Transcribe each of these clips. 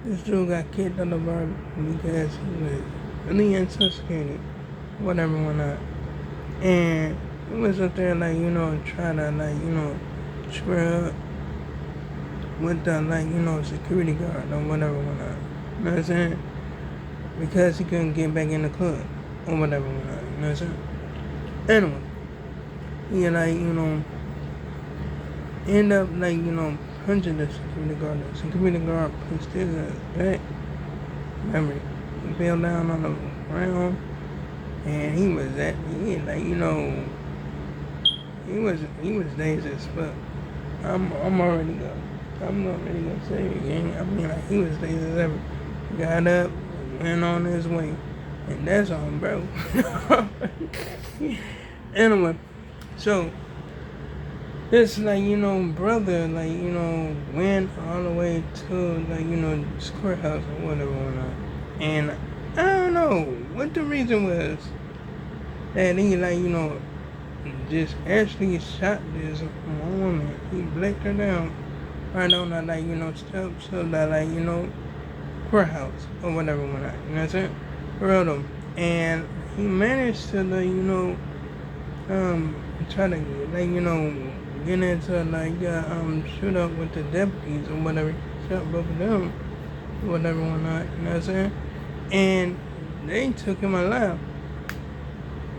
This dude got kicked out of the bar because he was really intoxicated, whatever, whatnot. And he was up there, like, trying to, like, square up with the, like, security guard or whatever, whatnot. You know what I'm saying? Because he couldn't get back in the club or whatever, whatnot. You know what I'm saying? Anyway, he, like, end up, like, punching the security guard. The security guard pushed his ass back. Remember, he fell down on the ground, and he was like, he was dazed as fuck. I'm already gonna say it again. I mean, like, he was dazed as ever. Got up, went on his way, and that's on, bro. Anyway, so this, like, brother, like, went all the way to, like, this courthouse or whatever, and I don't know what the reason was that he, like, just actually shot this one woman. He blacked her down right on that, like, steps of that, like, courthouse or whatever, you know what I'm saying? For real. And he managed to, like, try to, like, get into, like, shoot up with the deputies or whatever. Shot both of them or whatever, you know what I'm saying? And they took him alive.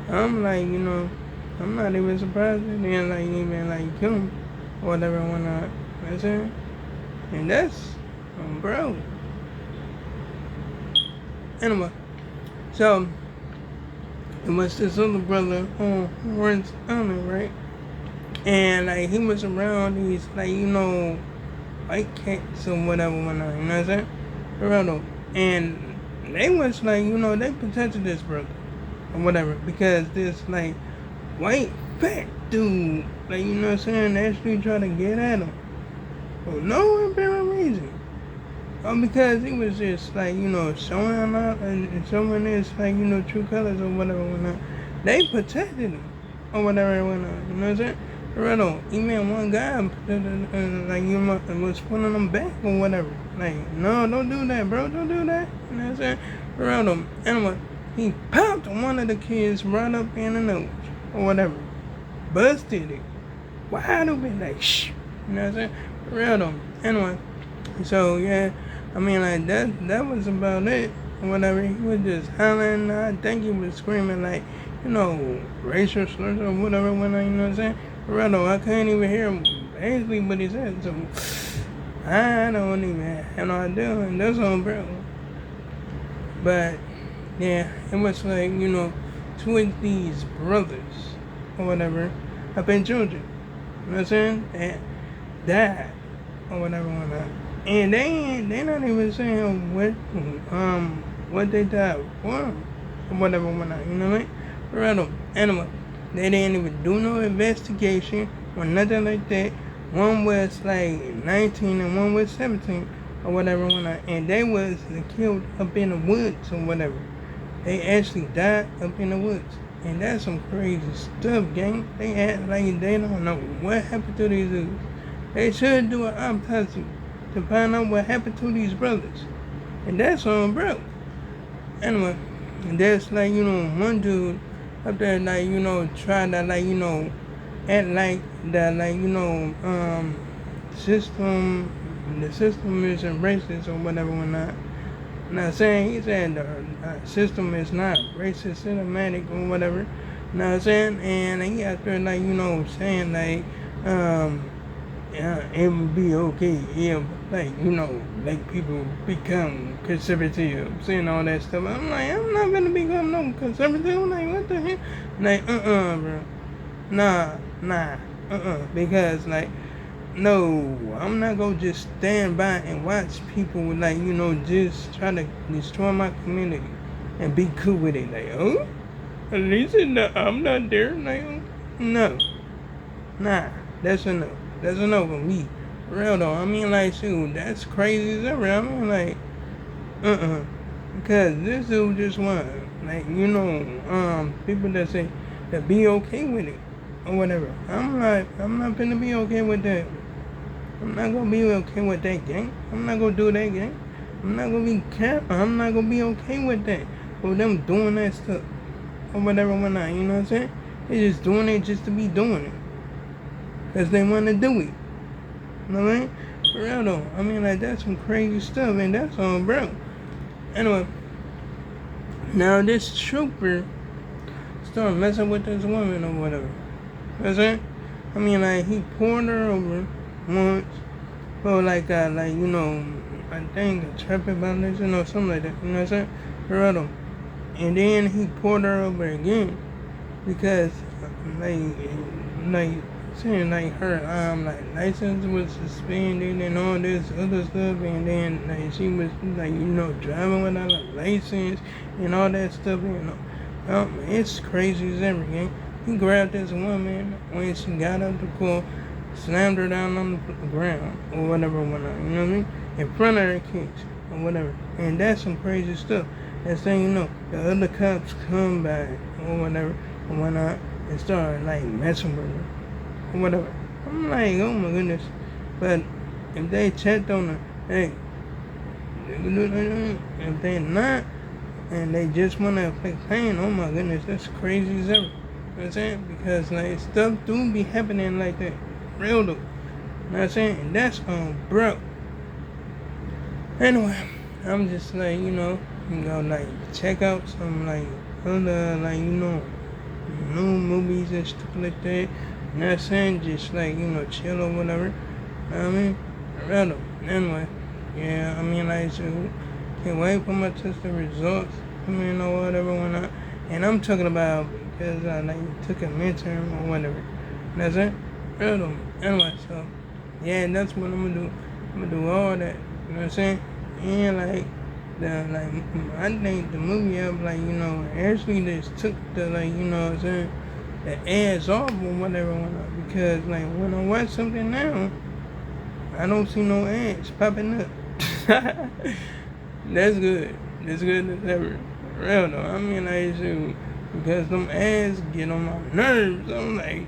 I'm like, I'm not even surprised they didn't, like, even, like, kill him or whatever, you know what I'm saying? And that's, bro. Anyway, so it was this other brother on Orange Island, right? And, like, he was around these, like, white cats or whatever, you know what I'm saying? For real though. And they was, like, they protected this brother or whatever, because this, like, white fat dude, like, you know what I'm saying, actually tried to get at him for no apparent reason. Because he was just, like, showing out and showing his, like, true colors or whatever, whatnot. They protected him or whatever, whatnot. You know what I'm saying? Real, even one guy, like, was pulling him back or whatever. Like, no, don't do that, bro. Don't do that. You know what I'm saying? Real. Anyway, he popped one of the kids right up in the nose or whatever. Busted it. Wide open, like, shh. You know what I'm saying? Real. Anyway, so, yeah. I mean, like, that was about it, or whatever. He was just hollering. I think he was screaming, like, racial slurs or whatever, you know what I'm saying? Real, I couldn't even hear him basically what he said, so I don't even have no idea, and that's on, bro. But, yeah, it was like, two of these brothers, or whatever, up in Georgia, you know what I'm saying? That died, or whatever, whatnot. And they not even saying what they died for, or whatever, whatnot, you know what I mean? Real. Anyway, they didn't even do no investigation or nothing like that. One was like 19 and one was 17 or whatever, whatnot. And they was killed up in the woods or whatever. They actually died up in the woods. And that's some crazy stuff, gang. They act like they don't know what happened to these dudes. They should do an autopsy to find out what happened to these brothers. And that's on, bro. Anyway, there's, like, one dude up there, like, trying to, like, act like the, like, the system is racist or whatever, whatnot. Not saying, he said the system is not racist, cinematic or whatever. You know what I'm saying? And he out there, like, saying, like, yeah, it would be okay if, like, like, people become conservative, saying all that stuff. I'm like, I'm not gonna become no conservative. Like, what the hell? Like, bro. Nah, because, like, no, I'm not gonna just stand by and watch people, like, just try to destroy my community and be cool with it. Like, oh, at least I'm not there. Like, no, nah, that's a no. That's a no for me. Real though. I mean, like, shoot, that's crazy as ever. I mean, like, because this dude just won. Like, people that say that be okay with it or whatever. I'm not gonna be okay with that. I'm not gonna be okay with that, gang. I'm not gonna do that, gang. I'm not gonna be careful. I'm not gonna be okay with that. With them doing that stuff or whatever, whatnot. You know what I'm saying? They just doing it just to be doing it because they want to do it. You know what I mean? For real though. I mean, like that's some crazy stuff, and that's on bro. Anyway, now this trooper started messing with this woman or whatever. You know what I'm saying? I mean, like he pulled her over once for like you know, I think a traffic violation or something like that. You know what I'm saying? For real though. And then he pulled her over again because like saying like her like license was suspended and all this other stuff, and then like she was like, you know, driving without a license and all that stuff, you know. It's crazy as everything. He grabbed this woman when she got out the car, slammed her down on the ground or whatever, whatnot, you know what I mean? In front of her kids or whatever. And that's some crazy stuff. That's saying, you know, the other cops come back or whatever or whatnot and start like messing with her or whatever. I'm like, oh my goodness. But if they checked on her, hey, if they not, and they just want to inflict pain, oh my goodness, that's crazy as ever. You know what I'm saying? Because like stuff do be happening like that. Real though. You know what I'm saying? And that's bro. Anyway, I'm just like, you know, like check out some like other like, you know, new movies and stuff like that. You know what I'm saying? Just like, you know, chill or whatever. You know what I mean? Real though. Anyway, yeah, I mean like so can't wait for my testing results. I mean, or whatever, whatnot. And I'm talking about because I like took a midterm or whatever. That's it. Real though. Anyway, so yeah, that's what I'm gonna do. I'm gonna do all that. You know what I'm saying? And like I think the movie up like, you know, actually just took the like, you know what I'm saying, the ads off or whatever, whatnot. Because like when I watch something now, I don't see no ads popping up. That's good. That's good as ever. Real though. I mean, like, shoot, because them ads get on my nerves. I'm like,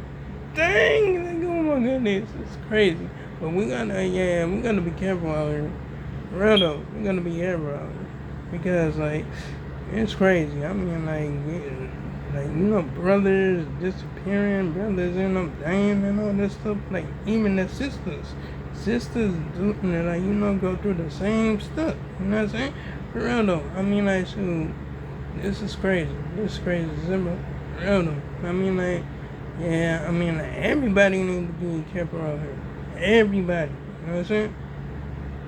dang, like, oh my goodness, it's crazy. But we gotta be careful out here. Real though, we gotta be careful out here because like it's crazy. I mean, like you know, brothers disappearing, brothers end up dying and all this stuff. Like even the sisters do like, you know, go through the same stuff. You know what I'm saying? For real though. I mean, like, shoot, this is crazy. This is crazy. Simple. Real though. I mean, like, yeah. I mean, like, everybody needs to be careful out here. Everybody. You know what I'm saying?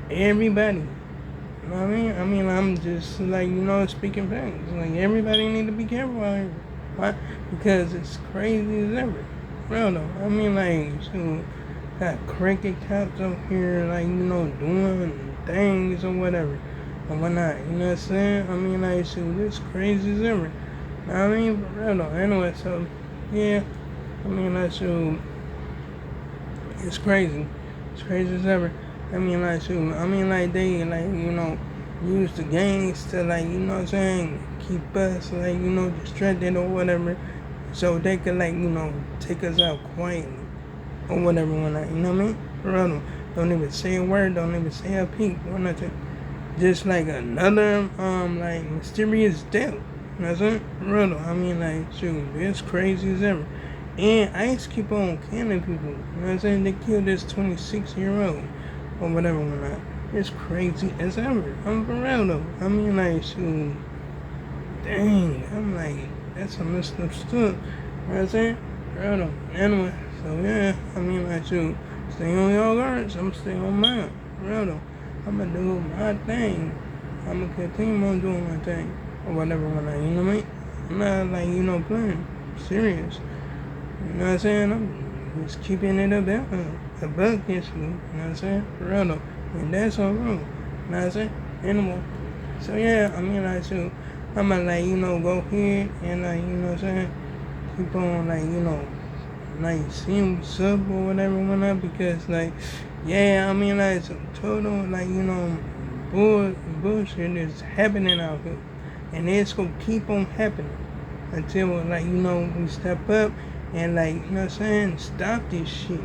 Everybody. You know what I mean? I mean, I'm just like, you know, speaking facts. Like everybody need to be careful out here. Why? Because it's crazy as ever. Real though. I mean, like, shoot, got cricket cops up here, like, you know, doing things or whatever. Or whatnot. You know what I'm saying? I mean, like, shoot, it's crazy as ever. You know what I mean? For real though. Anyway, so, yeah. I mean, like, shoot, it's crazy. It's crazy as ever. I mean, like, shoot, I mean, like, they, like, you know, use the gangs to, like, you know what I'm saying, keep us, like, you know, distracted or whatever, so they could, like, you know, take us out quietly or whatever, whatnot, you know what I mean? For real, don't even say a word, don't even say a peep or nothing. Just like another, like, mysterious death, you know what I'm saying? For real, I mean, like, shoot, it's crazy as ever. And ICE keep on killing people, you know what I'm saying? They killed this 26-year-old. Or whatever, whatnot. It's crazy as ever. I'm for real though. I mean, like, shoot, dang. I'm like, that's some messed up stuff. You know what I'm saying? For real though. Anyway, so yeah, I mean, like, shoot, stay on your guards. I'm stay on mine. For real though. I'm gonna do my thing. I'm gonna continue on doing my thing. Or whatever, whatnot. You know what I mean? I'm not like, you know, playing. I'm serious. You know what I'm saying? I'm just keeping it up there. A bug issue, you know what I'm saying? For real though. And that's all wrong. You know what I'm saying? Anyway. So yeah, I mean, like, so I'm gonna, like, you know, go here and, like, you know what I'm saying? Keep on, like, you know, like, seeing what's up or whatever, whatnot, because, like, yeah, I mean, like, some total, like, you know, bullshit is happening out here. And it's gonna keep on happening until, like, you know, we step up and, like, you know what I'm saying? Stop this shit.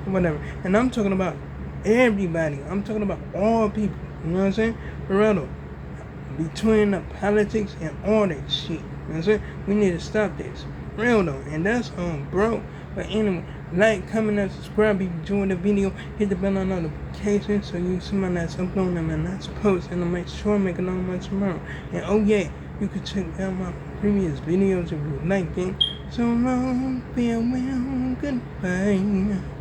Whatever. And I'm talking about everybody. I'm talking about all people. You know what I'm saying? For real, between the politics and all that shit. You know what I'm saying? We need to stop this. Real though. And that's bro. But anyway, like, comment, and subscribe if you enjoyed the video. Hit the bell on notifications so you see my next upload and my next post. And I'll make sure I make another one tomorrow. And oh yeah, you can check out my previous videos if you like it. So long, farewell, goodbye.